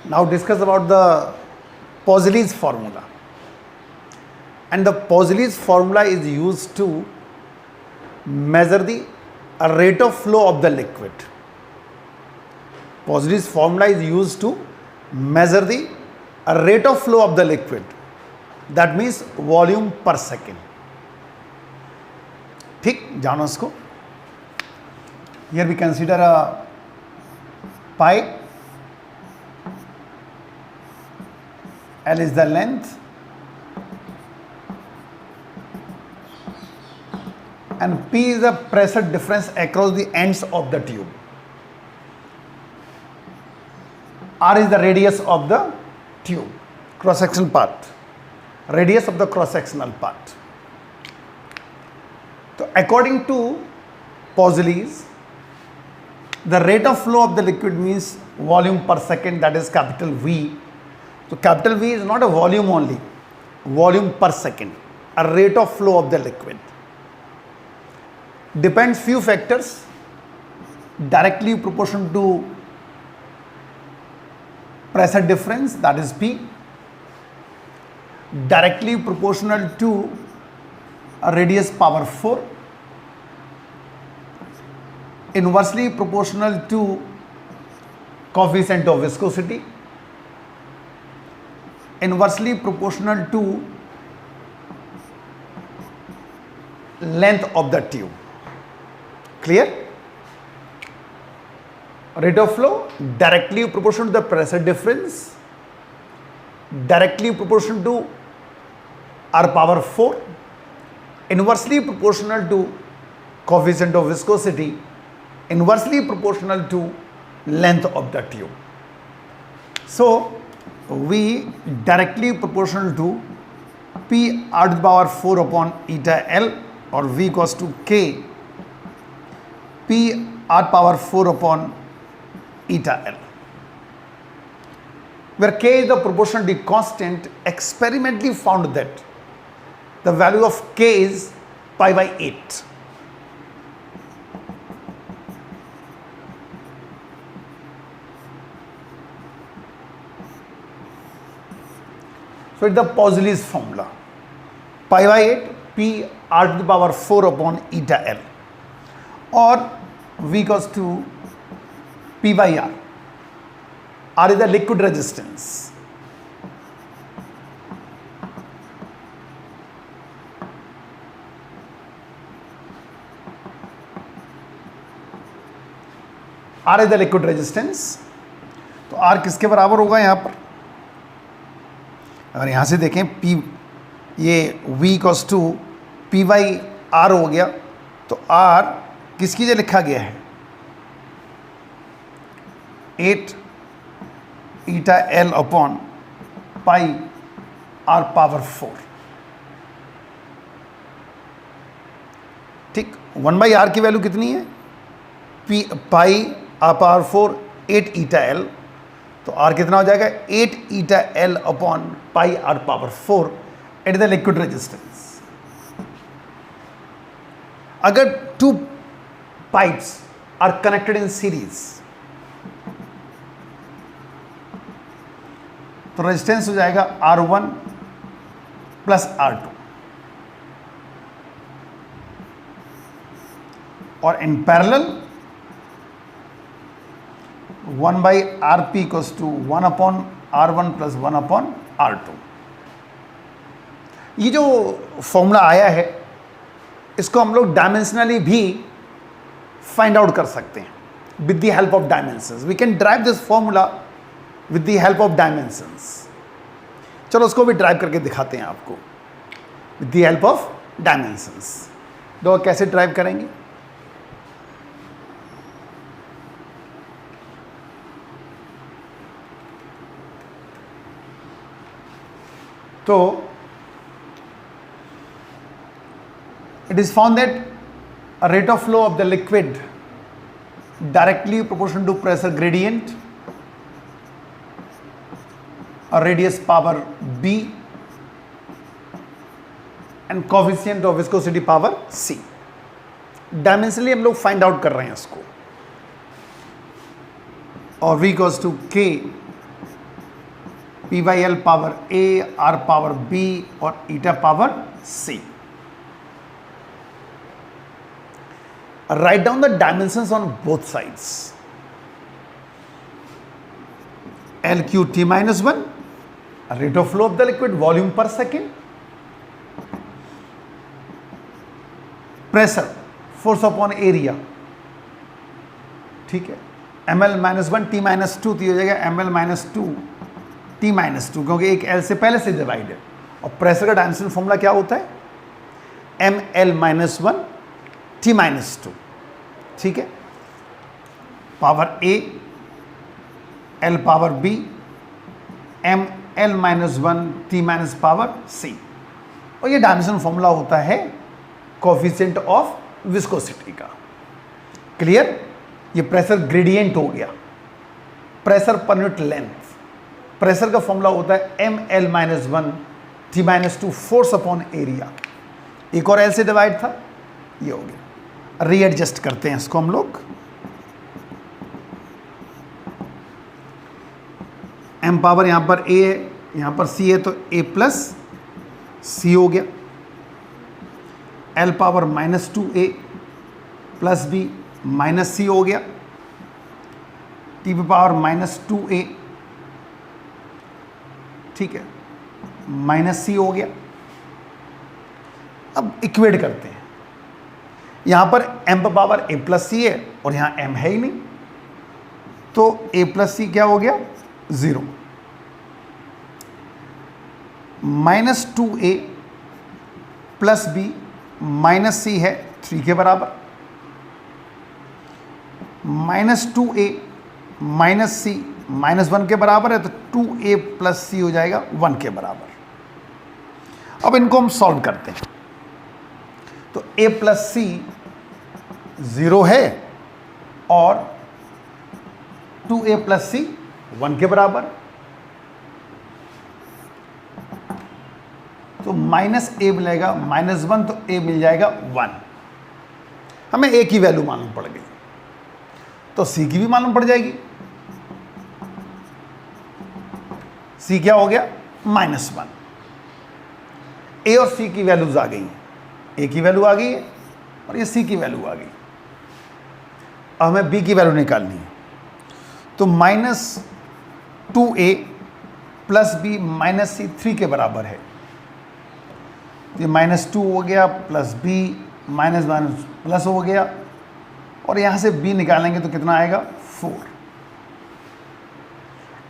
Now discuss about the Pausli's formula. And the Pausli's formula is used to measure the rate of flow of the liquid. Pausli's formula is used to measure the rate of flow of the liquid. That means volume per second. ठीक, जानो इसको. Here we consider a pipe. L is the length and P is the pressure difference across the ends of the tube. R is the radius of the tube, cross-sectional part, radius of the cross-sectional part. So according to Pausli's, the rate of flow of the liquid means volume per second, that is capital V. So capital V is not a volume only, volume per second, a rate of flow of the liquid. Depends few factors, directly proportional to pressure difference, that is P, directly proportional to a radius power 4, inversely proportional to coefficient of viscosity, inversely proportional to length of the tube. Clear? Rate of flow directly proportional to the pressure difference, directly proportional to R power 4, inversely proportional to coefficient of viscosity, inversely proportional to length of the tube. So V directly proportional to P R to the power 4 upon eta L, or V equals to K P R power 4 upon eta L, where K is the proportionality constant. Experimentally found that the value of K is pi by 8. So it's the Pausli's formula, pi by 8 P R to the power 4 upon eta L, or V equals to P by R. R is the liquid resistance. R is the liquid resistance. तो R किसके बराबर होगा यहाँ पर? अगर यहाँ से देखें P, ये V equals to P by R हो गया, तो R किसकी जगह लिखा गया है? 8 eta L upon pi R power 4. ठीक, 1 बाई R की वैल्यू कितनी है? P पाई R पावर 4 8 eta L, तो R कितना हो जाएगा? 8 eta L upon pi R power 4. It is the liquid resistance. अगर two pipes are connected in series, तो रेजिस्टेंस हो जाएगा R1 प्लस R2, और in parallel 1 by RP equals to 1 upon R1 plus 1 upon R2. ये जो formula आया है, इसको हम लोग डायमेंशनली भी फाइंड आउट कर सकते हैं with the help of dimensions. We can derive this formula with the help of dimensions. चलो उसको भी ड्राइव करके दिखाते हैं आपको with the help of dimensions. तो कैसे ड्राइव करेंगे? तो it is found that a rate of flow of the liquid directly proportional to pressure gradient, a radius power B and coefficient of viscosity power C. Dimensionally हम लोग find out कर रहे हैं इसको, और V equals to K P by L power A, R power B और eta power C. Write down the dimensions on both sides. LQT minus 1, rate of flow of the liquid, volume per second, pressure, force upon area, ठीक है. ml minus 1 t minus 2 तो हो जाएगा ml minus 2 t minus 2, क्योंकि एक l से पहले से डिवाइड है. और प्रेशर का डायमेंशन फॉर्मूला क्या होता है? ml माइनस 1 t माइनस 2, ठीक है. Power a, l power b, ml minus 1 t minus power c. और ये डायमेंशन फॉर्मूला होता है कोफिशिएंट ऑफ विस्कोसिटी का. क्लियर? ये प्रेशर ग्रेडियंट हो गया, pressure per unit length. Pressure का फॉर्मूला होता है ml minus 1 t minus 2 force upon area. एक और l से डिवाइड था, ये हो गया. रीएडजस्ट करते हैं इसको हम लोग. m पावर यहां पर a है, यहां पर c है, तो a प्लस c हो गया. l power minus 2a plus b minus C हो गया. टी पे पावर माइनस 2a, ठीक है, माइनस सी हो गया. अब इक्वेट करते हैं. यहां पर m पे पावर a प्लस सी है और यहां m है ही नहीं, तो a प्लस सी क्या हो गया? 0. Minus 2a plus b minus C है 3 के बराबर. माइनस 2a माइनस सी माइनस 1 के बराबर है, तो 2a प्लस सी हो जाएगा 1 के बराबर. अब इनको हम सॉल्व करते हैं. तो a प्लस सी 0 है और 2a प्लस सी 1 के बराबर. तो माइनस a मिलेगा माइनस 1, तो a मिल जाएगा 1. हमें a की वैल्यू मालूम पड़ गई, तो C की भी मालूम पड़ जाएगी. C क्या हो गया? माइनस 1. A और C की वैल्यूज आ गई हैं. A की वैल्यू आ गई है और ये C की वैल्यू आ गई. अब हमें B की वैल्यू निकालनी है. तो minus 2a plus b minus c 3 के बराबर है. ये माइनस 2 हो गया plus b minus minus plus हो गया, और यहां से b निकालेंगे तो कितना आएगा? 4.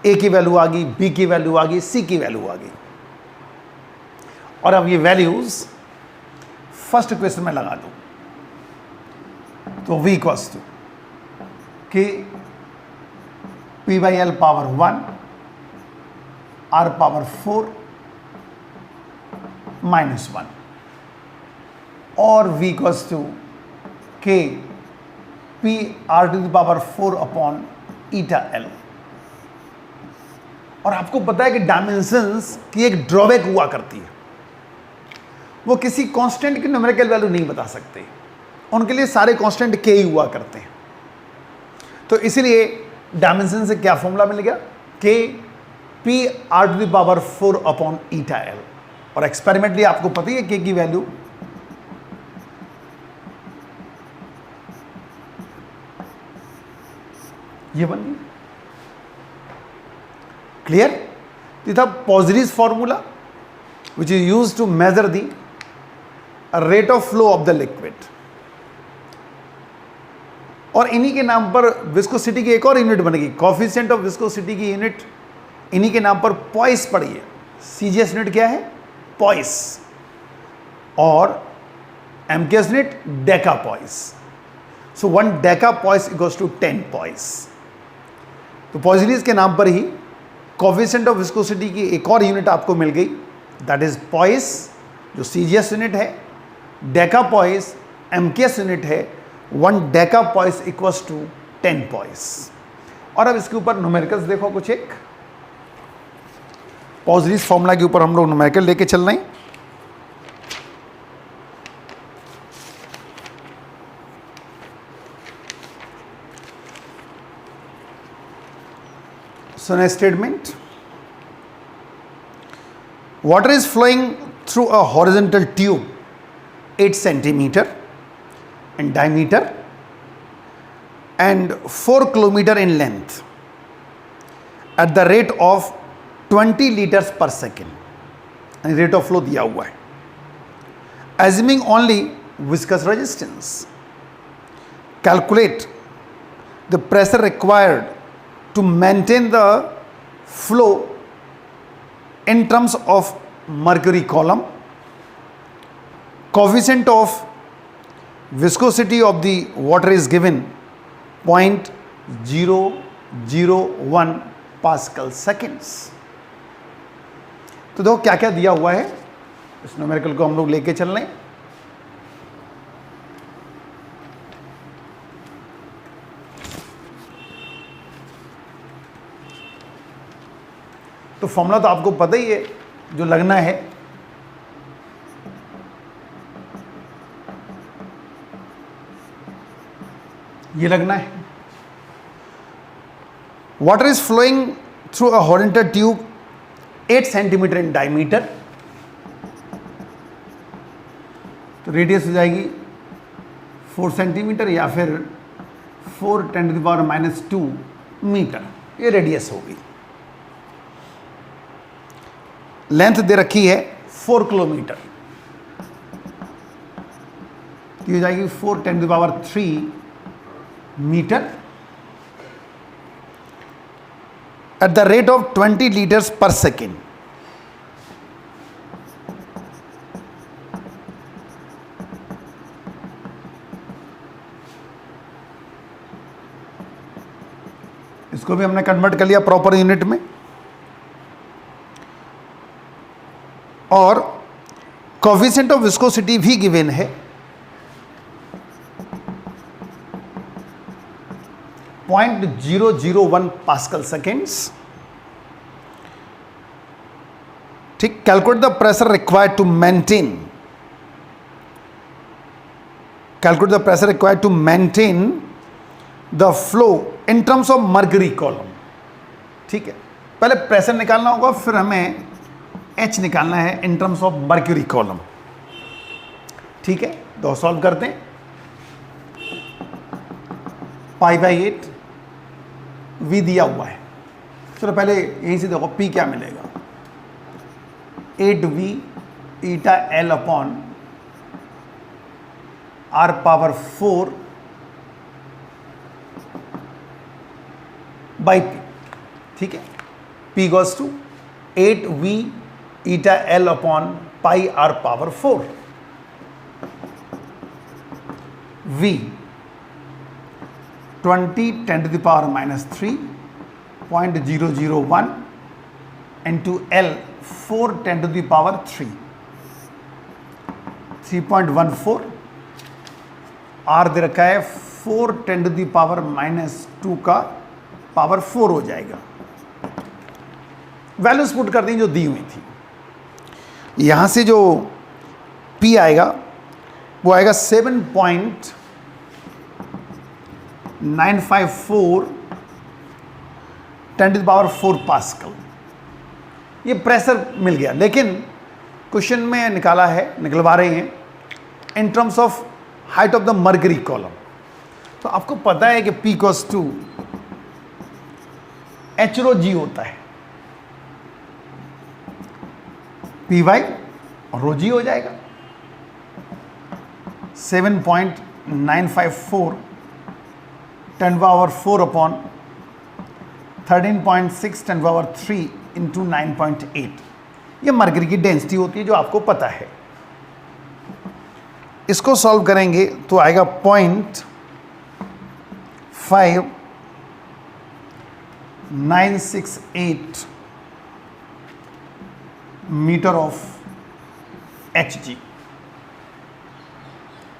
a की वैल्यू आ गई, b की वैल्यू आ गई, c की वैल्यू आ गई. और अब ये वैल्यूज फर्स्ट इक्वेशन में लगा दो. तो v equals to k p by L power 1 r power 4 minus 1, और v equals to k p r to the power 4 upon eta l. और आपको पता है कि डायमेंशंस की एक ड्रॉबैक हुआ करती है, वो किसी कांस्टेंट की न्यूमेरिकल वैल्यू नहीं बता सकते. उनके लिए सारे कांस्टेंट k ही हुआ करते हैं. तो इसीलिए डायमेंशन से क्या फॉर्मूला मिल गया? k p r to the power 4 upon eta l. और एक्सपेरिमेंटली आपको पता ही है k की वैल्यू ये बन गई. क्लियर? दिस था Poiseuille's formula which is used to measure the rate of flow of the liquid. और इन्हीं के नाम पर विस्कोसिटी की एक और यूनिट बन गई, कोफिशिएंट ऑफ विस्कोसिटी की यूनिट इन्हीं के नाम पर पॉइस पड़ी है. सीजीएस यूनिट क्या है? पॉइस. और MKS unit deca poise. So 1 deca poise equals to 10 poise. तो पॉइजरीज के नाम पर ही कोफिशिएंट ऑफ विस्कोसिटी की एक और यूनिट आपको मिल गई, दैट इज पॉइस जो सीजीएस यूनिट है. डेका पॉइस एमकेएस यूनिट है. 1 deca poise equals to 10 poise. और अब इसके ऊपर न्यूमेरिकल्स देखो कुछ. एक पॉजरीज फॉर्मूला के ऊपर हम लोग न्यूमेरिकल लेके चल रहे हैं. सुने statement. water is flowing through a horizontal tube 8 centimeter in diameter and 4 kilometer in length at the rate of 20 liters per second। Rate of flow दिया हुआ है। Assuming only viscous resistance, calculate the pressure required to maintain the flow in terms of mercury column, coefficient of viscosity of the water is given 0.001 pascal seconds. तो देखो क्या क्या दिया हुआ है, इस न्यूमेरिकल को हम लोग लेके चल रहे हैं। तो फॉर्मूला तो आपको पता ही है, जो लगना है ये लगना है। Water is flowing through a horizontal tube 8 centimetre in diameter, तो रेडियस हो जाएगी 4 सेंटीमीटर या फिर 4 × 10⁻² मीटर, ये रेडियस होगी। लेंथ दे रखी है 4 किलोमीटर, ये हो जाएगी 4 × 10⁻³ metre at the rate of 20 liters per second। इसको भी हमने कन्वर्ट कर लिया प्रॉपर यूनिट में, और कोएफिशिएंट ऑफ विस्कोसिटी भी गिवन है 0.001 पास्कल सेकेंड्स। ठीक, calculate the pressure required to maintain, calculate the pressure required to maintain the flow in terms of mercury column. ठीक है, पहले प्रेशर निकालना होगा, फिर हमें एच निकालना है इन टर्म्स ऑफ मर्क्यूरी कॉलम। ठीक है, दो सॉल्व करते हैं। π/8 V दिया हुआ है, चलो पहले यहीं से देखो P क्या मिलेगा, 8V eta L upon R⁴ by P। ठीक है, P goes to 8V eta L upon πR⁴। V 20 × 10⁻³ 0.001 into L 4 × 3.14, R दे रखा है 4 × 10⁻² हो जाएगा। वैल्यूज पुट कर दी जो दी हुई थी। यहां से जो P आएगा वो आएगा 7.954 10⁴ पास्कल। ये प्रेशर मिल गया, लेकिन क्वेश्चन में निकलवा रहे हैं इन terms of height of the mercury column. तो आपको पता है कि P = h/g होता है, Py और ρg हो जाएगा। 7.954 10⁴ अपॉन 13.6 10⁻³ इंटू 9.8, ये मर्क्यूरी की डेंसिटी होती है जो आपको पता है। इसको सॉल्व करेंगे तो आएगा 0.5968 मीटर ऑफ Hg।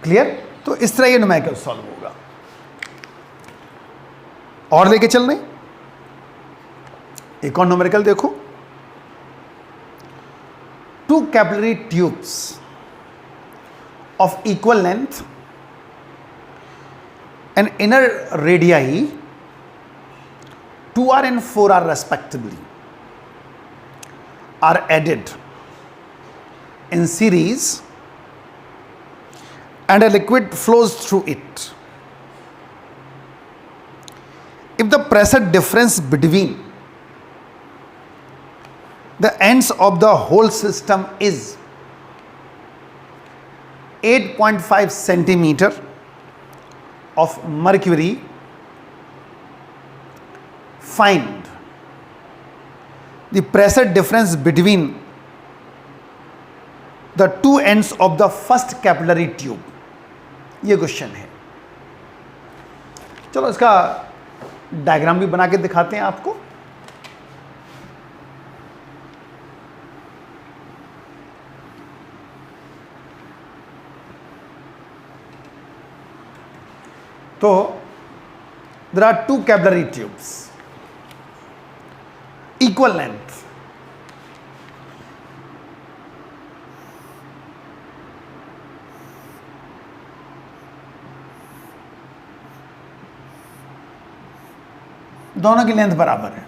क्लियर? तो इस तरह ये न्यूमेरिकल सॉल्व होगा। और लेके चल रहे, एक और न्यूमेरिकल देखो। 2 capillary tubes of equal length and inner radii 2R and 4R respectively are added in series and a liquid flows through it. If the pressure difference between the ends of the whole system is 8.5 centimeter of mercury, find the pressure difference between the two ends of the first capillary tube. ये question है. चलो इसका diagram भी बना के दिखाते हैं आपको. तो there are two capillary tubes, equal length. दोनों की लेंथ बराबर है.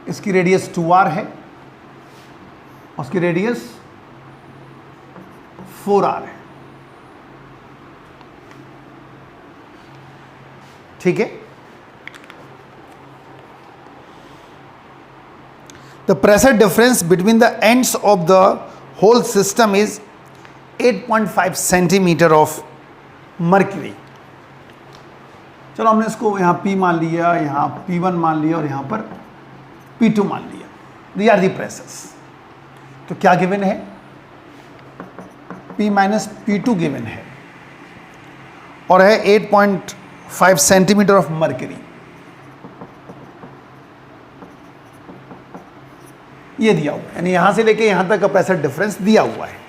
इसकी रेडियस 2r है, उसकी रेडियस 4r है. ठीक है. The pressure difference between the ends of the whole system is 8.5 centimeter of mercury. चलो हमने इसको यहाँ P मान लिया, यहाँ P1 मान लिया और यहाँ पर P2 मान लिया. These are the pressures. तो क्या गिवन है? P माइनस P2 गिवन है और है 8.5 सेंटीमीटर ऑफ मर्क्यूरी. ये दिया हुआ है, यानी यहां से लेके यहां तक का प्रेशर डिफरेंस दिया हुआ है.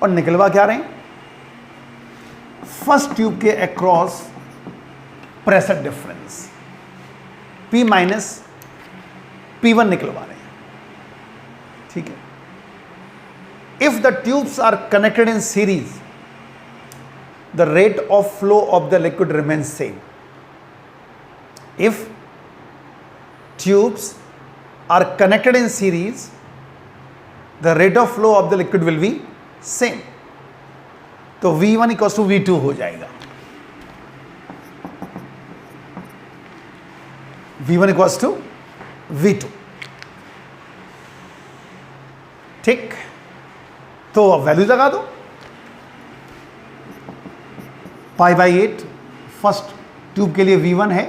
और निकलवा क्या रहे हैं? फर्स्ट ट्यूब के across pressure difference P minus P1 निकलवा रहे हैं. ठीक है. If the tubes are connected in series, the rate of flow of the liquid remains same. If tubes are connected in series, the rate of flow of the liquid will be same. तो V1 equals to V2 हो जाएगा. V1 equals to V2. ठीक. तो अब value लगा दो. पाई by 8 first tube के लिए V1 है,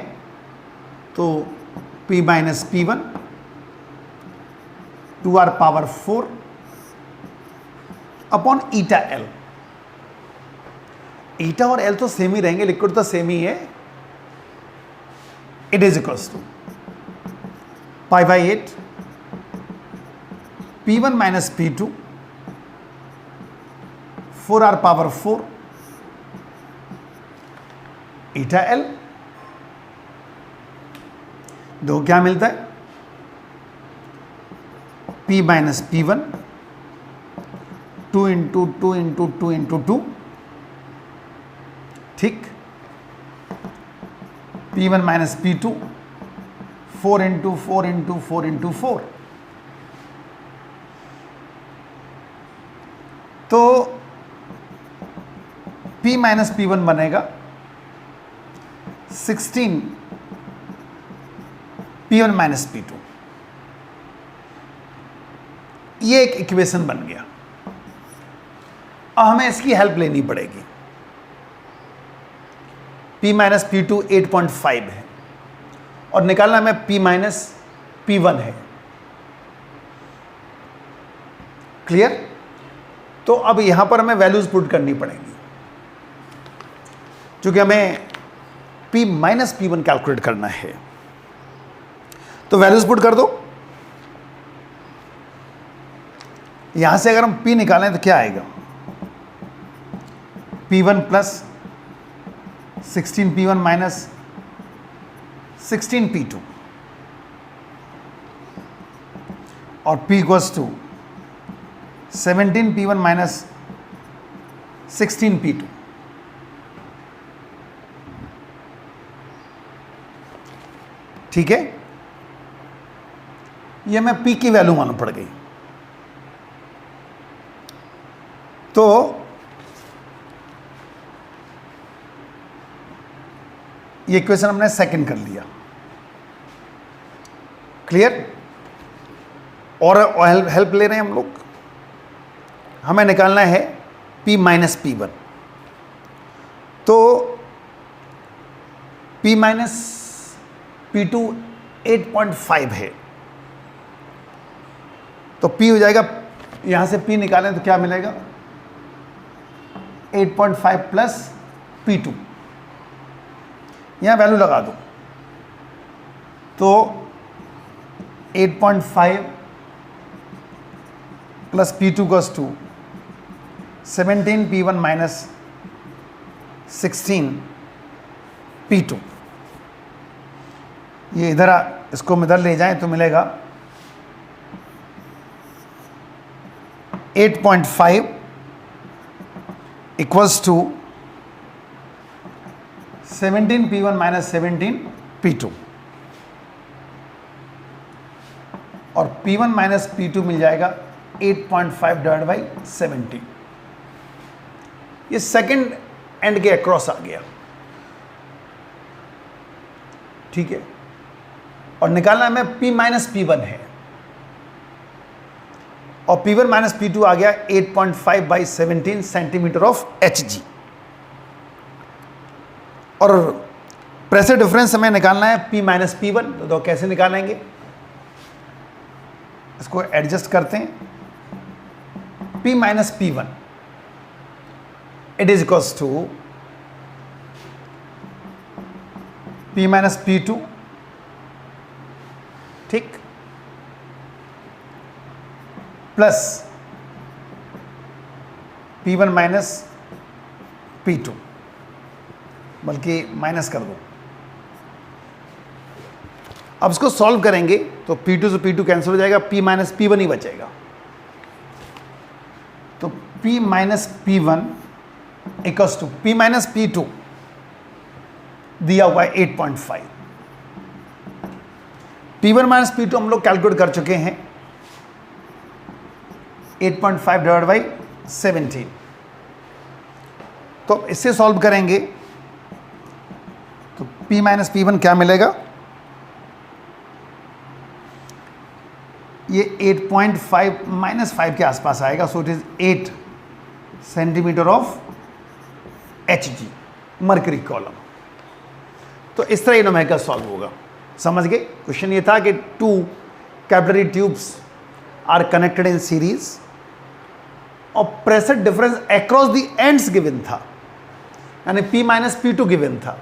तो P minus P1 2r power 4 upon eta L. Eta और एल तो सेम ही रहेंगे, लिक्विड तो सेम ही है. It is equals to pi by 8 P1 minus P2 4r power 4 eta L. दो क्या मिलता है? P minus P1 2 into 2 into 2 into 2. ठीक. P1 minus P2 4 into 4 into 4 into 4. तो P माइनस P1 बनेगा 16 P1 माइनस P2. ये एक equation बन गया. अब हमें इसकी हेल्प लेनी पड़ेगी. P माइनस P2 8.5 है और निकालना में P माइनस P1 है. क्लियर? तो अब यहां पर हमें वैल्यूज पुट करनी पड़ेंगी, क्योंकि हमें P माइनस P1 कैलकुलेट करना है. तो वैल्यूज पुट कर दो. यहां से अगर हम P निकालें तो क्या आएगा? P1 plus 16 P1 minus 16 P2 और P equals to 17 P1 minus 16 P2. ठीक है. ये हमें P की वैल्यू मालूम पड़ गई। तो ये इक्वेशन हमने सेकंड कर लिया। क्लियर? और हेल्प ले रहे हैं हम लोग। हमें निकालना है P माइनस P1। तो P माइनस P2 8.5 है, तो P हो जाएगा, यहां से P निकालें तो क्या मिलेगा, 8.5 प्लस P2, यहां वैल्यू लगा दो तो 8.5 plus P2 goes to 17 P1 minus 16 P2। ये इधर इसको हम इधर ले जाएं तो मिलेगा 8.5 equals to 17 P1 minus 17 P2, और P1 माइनस P2 मिल जाएगा 8.5 डिवाइड बाई 70। ये सेकंड एंड के अक्रॉस आ गया। ठीक है, और निकालना हमें P माइनस P1 है, और P1 माइनस P2 आ गया 8.5 बाई 17 सेंटीमीटर ऑफ Hg। और प्रेशर डिफरेंस हमें निकालना है P माइनस P1। तो कैसे निकालेंगे, इसको एडजस्ट करते हैं। P minus P1 it is equals to P minus P2, ठीक, प्लस P1 माइनस P2, बल्कि माइनस कर दो। अब इसको सॉल्व करेंगे तो P2 से P2 कैंसिल हो जाएगा, P माइनस P1 ही बचेगा। तो P minus P1 equals to P minus P2 दिया हुआ है 8.5। P1 माइनस P2 हम लोग कैलकुलेट कर चुके हैं, 8.5 डिवाइड बाई 17। तो इससे सॉल्व करेंगे तो P माइनस P1 क्या मिलेगा, ये 8.5 माइनस 5 के आसपास आएगा। So it is 8 centimetre of Hg, mercury column. तो इस तरह ये न्यूमेरिकल सॉल्व होगा। समझ गए? क्वेश्चन ये था कि 2 capillary tubes are connected in series और pressure difference across the ends given था, यानी P माइनस P2 गिवन था,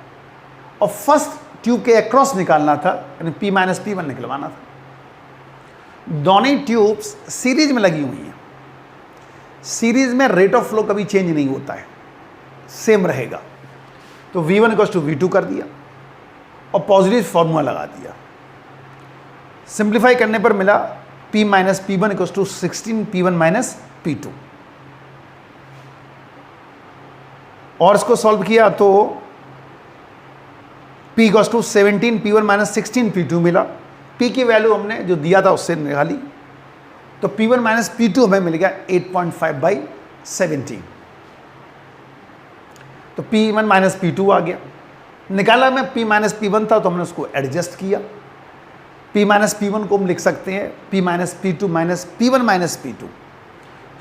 और फर्स्ट ट्यूब के अक्रॉस निकालना था, यानी P माइनस P1 निकलवाना था। दोनों ट्यूब्स सीरीज में लगी हुई हैं। सीरीज में रेट ऑफ फ्लो कभी चेंज नहीं होता है, सेम रहेगा। तो V1 इक्वल्स टू V2 कर दिया और पॉजिटिव फॉर्मूला लगा दिया। सिंप्लीफाई करने पर मिला P minus P1 equals to 16 P1 minus P2, और इसको सॉल्व किया तो P equals to 17 P1 minus 16 P2 मिला। P की वैल्यू हमने जो दिया था उससे निकाली, तो P1 माइनस P2 हमें मिल गया 8.5 बाई 17। तो P1 माइनस P2 आ गया। निकाला में P माइनस P1 था तो हमने उसको एडजस्ट किया। P माइनस P1 को हम लिख सकते हैं P minus P2 minus P1 minus P2।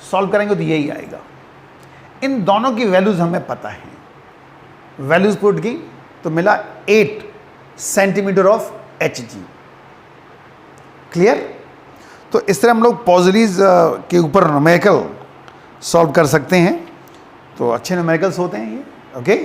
Solve करेंगे तो यही आएगा। इन दोनों की वैल्यूज हमें पता है, वैल्यूज पुट की तो मिला 8 सेंटीमीटर ऑफ Hg। क्लियर? तो इस तरह हम लोग पॉजिटिव के ऊपर न्यूमेरिकल सॉल्व कर सकते हैं। तो अच्छे न्यूमेरिकल्स होते हैं ये। ओके।